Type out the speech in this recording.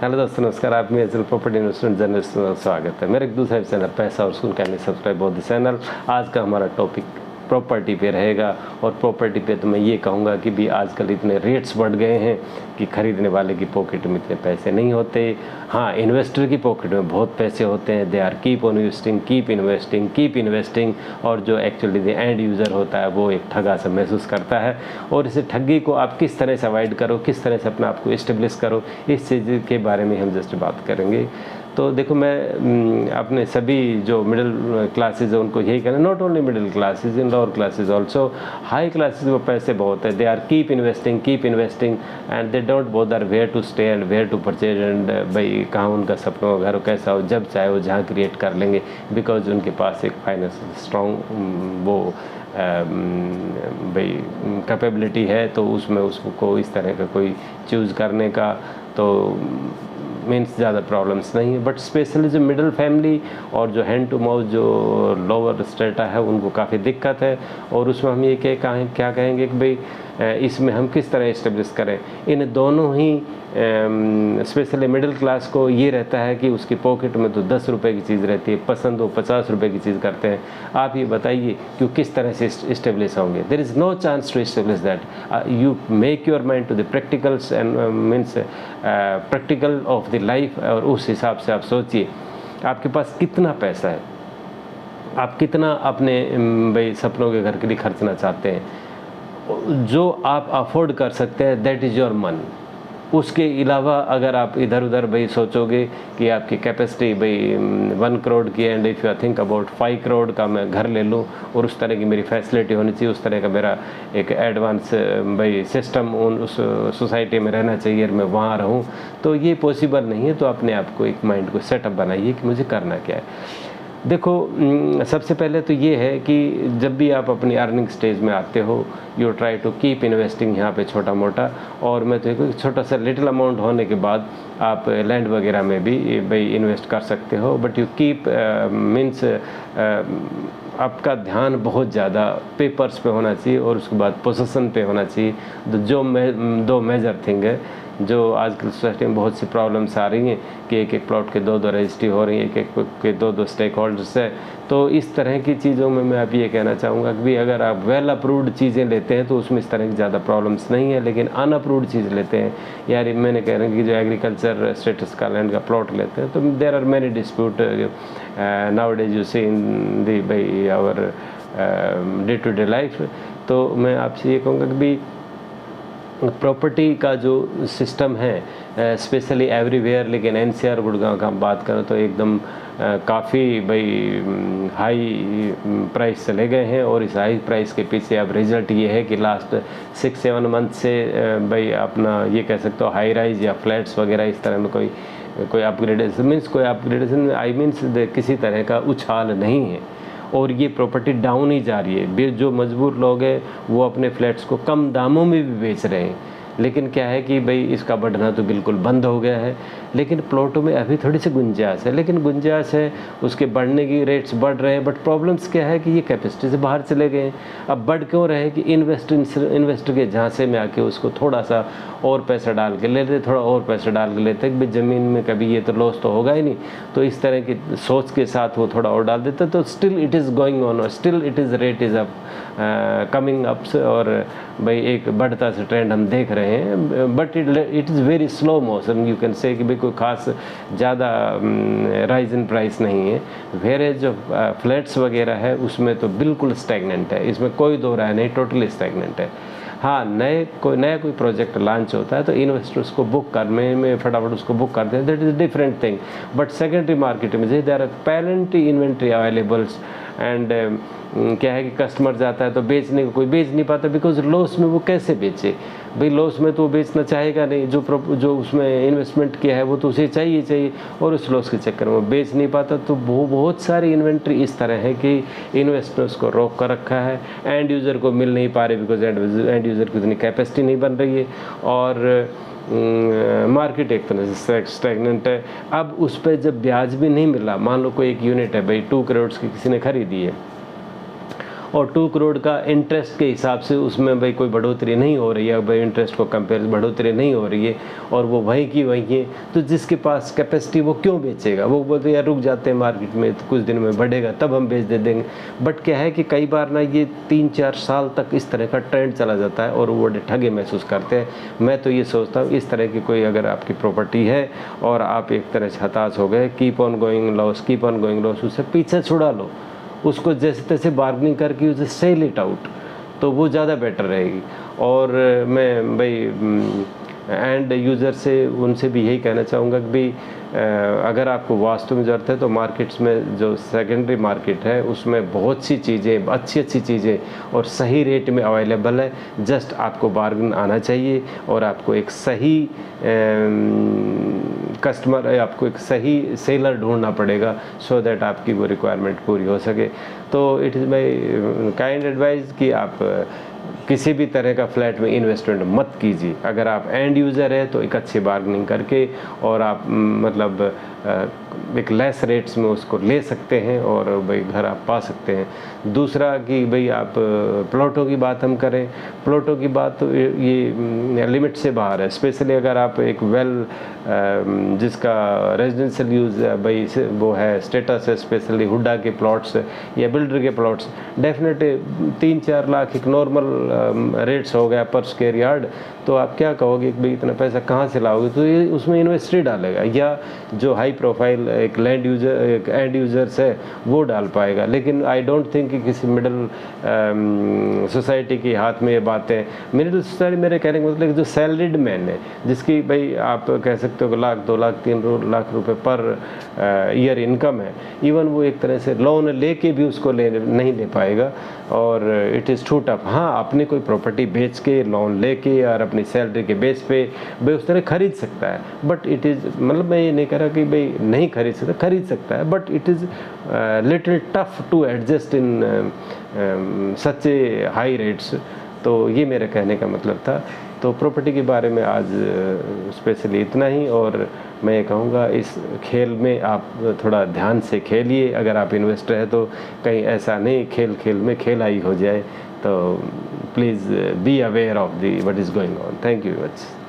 Hello दोस्तों, नमस्कार। आप में एजल प्रॉपर्टी इन्वेस्टमेंट जर्नलिस्ट में स्वागत है। मेरे एक दूसरे चैनल पैसा और सुन कैन सब्सक्राइब बहुत चैनल। आज का हमारा टॉपिक प्रॉपर्टी पे रहेगा और प्रॉपर्टी पे तो मैं ये कहूँगा कि भी आजकल इतने रेट्स बढ़ गए हैं कि ख़रीदने वाले की पॉकेट में इतने पैसे नहीं होते। हाँ, इन्वेस्टर की पॉकेट में बहुत पैसे होते हैं। They are keep on investing, keep investing. और जो एक्चुअली द एंड यूज़र होता है वो एक ठगा सा महसूस करता है। और इस ठगी को आप किस तरह से अवॉइड करो, किस तरह से अपने आप को इस्टेब्लिश करो, इस चीज़ के बारे में हम जस्ट बात करेंगे। तो देखो, मैं अपने सभी जो मिडिल क्लासेज है उनको यही कहना, not only middle classes, in lower classes also, high classes में पैसे बहुत है। They are keep investing and they don't bother where to stay and where to purchase and भाई कहाँ उनका सपनों का घर कैसा हो, जब चाहे वो जहाँ क्रिएट कर लेंगे, बिकॉज उनके पास एक फाइनेंशियल स्ट्रॉन्ग वो भाई कैपेबिलिटी है। तो उसमें उसको इस तरह का कोई चूज़ करने का तो मीन्स ज़्यादा प्रॉब्लम्स नहीं है। बट स्पेशली जो मिडिल फैमिली और जो हैंड टू माउथ जो लोअर स्टेटा है उनको काफ़ी दिक्कत है। और उसमें हम ये क्या कहेंगे कि भाई इसमें हम किस तरह इस्टेब्लिश करें। इन दोनों ही स्पेशली मिडिल क्लास को ये रहता है कि उसकी पॉकेट में तो 10 रुपये की चीज़ रहती है, पसंद वो 50 रुपये की चीज़ करते हैं। आप ये बताइए कि किस तरह से इस्टेब्लिश होंगे। There is no chance to establish that. You make your mind to the practicals and means practical of the life. और उस हिसाब से आप सोचिए आपके पास कितना पैसा है, आप कितना अपने भाई सपनों के घर के लिए खर्चना चाहते हैं। जो आप अफोर्ड कर सकते हैं दैट इज़ योर मनी। उसके अलावा अगर आप इधर उधर भाई सोचोगे कि आपकी कैपेसिटी भाई 1 करोड़ की and if you think about 5 crore का मैं घर ले लूँ और उस तरह की मेरी फैसिलिटी होनी चाहिए, उस तरह का मेरा एक एडवांस भाई सिस्टम उस सोसाइटी में रहना चाहिए और मैं वहाँ रहूँ, तो ये पॉसिबल नहीं है। तो अपने आप को एक माइंड को सेटअप बनाइए कि मुझे करना क्या है। देखो, सबसे पहले तो ये है कि जब भी आप अपनी अर्निंग स्टेज में आते हो, you try to keep investing यहाँ पे छोटा मोटा। और मैं तो छोटा सा लिटिल अमाउंट होने के बाद आप लैंड वगैरह में भी भाई इन्वेस्ट कर सकते हो। बट यू कीप मीन्स आपका ध्यान बहुत ज़्यादा पेपर्स पे होना चाहिए और उसके बाद पोसेसन पे होना चाहिए। जो दो मेजर थिंग है जो आजकल सोसाइटी में बहुत सी प्रॉब्लम्स आ रही हैं कि एक प्लॉट के 2 रजिस्ट्री हो रही है, एक के 2 स्टेक होल्डर्स है। तो इस तरह की चीज़ों में मैं आप ये कहना चाहूँगा कि भी अगर आप वेल अप्रूव्ड चीज़ें लेते हैं तो उसमें इस तरह की ज़्यादा प्रॉब्लम्स नहीं है। लेकिन अनअप्रूव्ड चीज़ लेते हैं, यार मैंने कह रहा हूँ कि जो एग्रीकल्चर स्टेटस का लैंड का प्लॉट लेते हैं, तो there are many dispute nowadays you see in the by our day to day life. तो मैं आपसे ये कहूँगा कि भी प्रॉपर्टी का जो सिस्टम है स्पेशली एवरीवेयर, लेकिन एनसीआर गुड़गांव का हम बात करें तो एकदम काफ़ी भाई हाई प्राइस चले गए हैं। और इस हाई प्राइस के पीछे अब रिजल्ट ये है कि लास्ट 6-7 मंथ से भाई अपना ये कह सकते हो हाई राइज या फ्लैट्स वगैरह इस तरह में कोई अपग्रेडेशन आई मीन्स किसी तरह का उछाल नहीं है। और ये प्रॉपर्टी डाउन ही जा रही है। जो मजबूर लोग हैं वो अपने फ्लैट्स को कम दामों में भी बेच रहे हैं। लेकिन क्या है कि भाई इसका बढ़ना तो बिल्कुल बंद हो गया है। लेकिन प्लॉटों में अभी थोड़ी सी गुंजाइश है, लेकिन गुंजाइश है, उसके बढ़ने की रेट्स बढ़ रहे हैं। बट प्रॉब्लम्स क्या है कि ये कैपेसिटी से बाहर चले गए हैं। अब बढ़ क्यों रहे हैं कि इन्वेस्टर के झांसे में आके उसको थोड़ा सा और पैसा डाल के लेते, थोड़ा और पैसा डाल के लेते भाई ज़मीन में कभी ये तो लॉस तो होगा ही नहीं। तो इस तरह की सोच के साथ वो थोड़ा और डाल देते, तो still it is going on, still it is rate is up coming ups. और भाई एक बढ़ता से ट्रेंड हम देख रहे हैं। But it is very slow motion, you can say कि भाई कोई खास ज़्यादा राइज इन प्राइस नहीं है। वेरे जो फ्लैट्स वगैरह है उसमें तो बिल्कुल स्टैगनेंट है, इसमें कोई दो राय नहीं, टोटली स्टैगनेंट है। हाँ, नया कोई प्रोजेक्ट लॉन्च होता है तो इन्वेस्टर्स को बुक करने में फटाफट उसको बुक करते हैं, that is different thing. But secondary market में जैसे there are plenty inventory availables and क्या है कि कस्टमर जाता है तो बेचने को कोई बेच नहीं पाता, बिकॉज लॉस में वो कैसे बेचे भाई। लॉस में तो वो बेचना चाहेगा नहीं, जो उसमें इन्वेस्टमेंट किया है वो तो उसे चाहिए और उस लॉस के चक्कर में बेच नहीं पाता। तो वो बहुत सारी इन्वेंट्री इस तरह है कि इन्वेस्टर्स को रोक कर रखा है, एंड यूज़र को मिल नहीं पा रहे बिकॉज एंड यूज़र की उतनी कैपेसिटी नहीं बन रही है और मार्केट एक तरह से स्टैगनेंट है। अब उस पर जब ब्याज भी नहीं मिला, मान लो कोई एक यूनिट है भाई 2 करोड़ की किसी ने खरीदी है और 2 करोड़ का इंटरेस्ट के हिसाब से उसमें भाई कोई बढ़ोतरी नहीं हो रही है, भाई इंटरेस्ट को कंपेयर बढ़ोतरी नहीं हो रही है और वो वहीं की वहीं है, तो जिसके पास कैपेसिटी वो क्यों बेचेगा? वो बोलते यार रुक जाते हैं मार्केट में, तो कुछ दिन में बढ़ेगा तब हम बेच दे देंगे। बट क्या है कि कई बार ना ये 3-4 साल तक इस तरह का ट्रेंड चला जाता है और वो बड़े ठगे महसूस करते हैं। मैं तो ये सोचता हूँ इस तरह की कोई अगर आपकी प्रॉपर्टी है और आप एक तरह से हताश हो गए, कीप ऑन गोइंग लॉस, उससे पीछे छुड़ा लो, उसको जैसे तैसे बार्गनिंग करके उसे सेल इट आउट, तो वो ज़्यादा बेटर रहेगी। और मैं भाई एंड यूज़र से उनसे भी यही कहना चाहूँगा कि भाई अगर आपको वास्तु में ज़रूरत है तो मार्केट्स में जो सेकेंडरी मार्केट है उसमें बहुत सी चीज़ें, अच्छी चीज़ें और सही रेट में अवेलेबल है। जस्ट आपको बार्गेन आना चाहिए और आपको एक सही कस्टमर, आपको एक सही सेलर ढूंढना पड़ेगा सो दैट आपकी वो रिक्वायरमेंट पूरी हो सके। तो it is my kind advice कि आप किसी भी तरह का फ्लैट में इन्वेस्टमेंट मत कीजिए। अगर आप एंड यूज़र है तो एक अच्छी बार्गेनिंग करके और आप मतलब एक लेस रेट्स में उसको ले सकते हैं और भाई घर आप पा सकते हैं। दूसरा कि भाई आप प्लॉटों की बात हम करें, प्लॉटों की बात तो ये लिमिट से बाहर है। स्पेशली अगर आप एक जिसका रेजिडेंशियल यूज़ भाई वो है, स्टेटस है, स्पेशली हुडा के प्लॉट्स या बिल्डर के प्लॉट्स, डेफिनेटली 3-4 लाख एक नॉर्मल रेट्स हो गया पर स्क्वायर यार्ड। तो आप क्या कहोगे कि भाई इतना पैसा कहाँ से लाओगे? तो ये उसमें इन्वेस्टर डालेगा या जो हाई प्रोफाइल एक लैंड यूज़र, एक एंड यूज़र्स है वो डाल पाएगा। लेकिन आई डोंट थिंक कि किसी मिडिल सोसाइटी के हाथ में ये बातें, मिडिल सोसाइटी मेरे कहने का मतलब जो सैलरीड मैन है, जिसकी भाई आप कह सकते हो कि 1 लाख 2 लाख 3 लाख रुपए पर ईयर इनकम है, इवन वो एक तरह से लोन लेके भी उसको नहीं ले पाएगा और इट इज़ टू टफ। हाँ, अपनी कोई प्रॉपर्टी बेच के, लोन लेके और अपनी सैलरी के बेस पे भाई उस तरह खरीद सकता है, बट इट इज़ मतलब मैं ये नहीं कह रहा कि भाई नहीं खरीद सकता है, but it is little tough to adjust in such a high rates. तो ये मेरे कहने का मतलब था। तो प्रॉपर्टी के बारे में आज स्पेशली इतना ही, और मैं ये कहूँगा इस खेल में आप थोड़ा ध्यान से खेलिए। अगर आप इन्वेस्टर है तो कहीं ऐसा नहीं खेल में खेलाई हो जाए। तो please be aware of the what is going on. Thank you very much.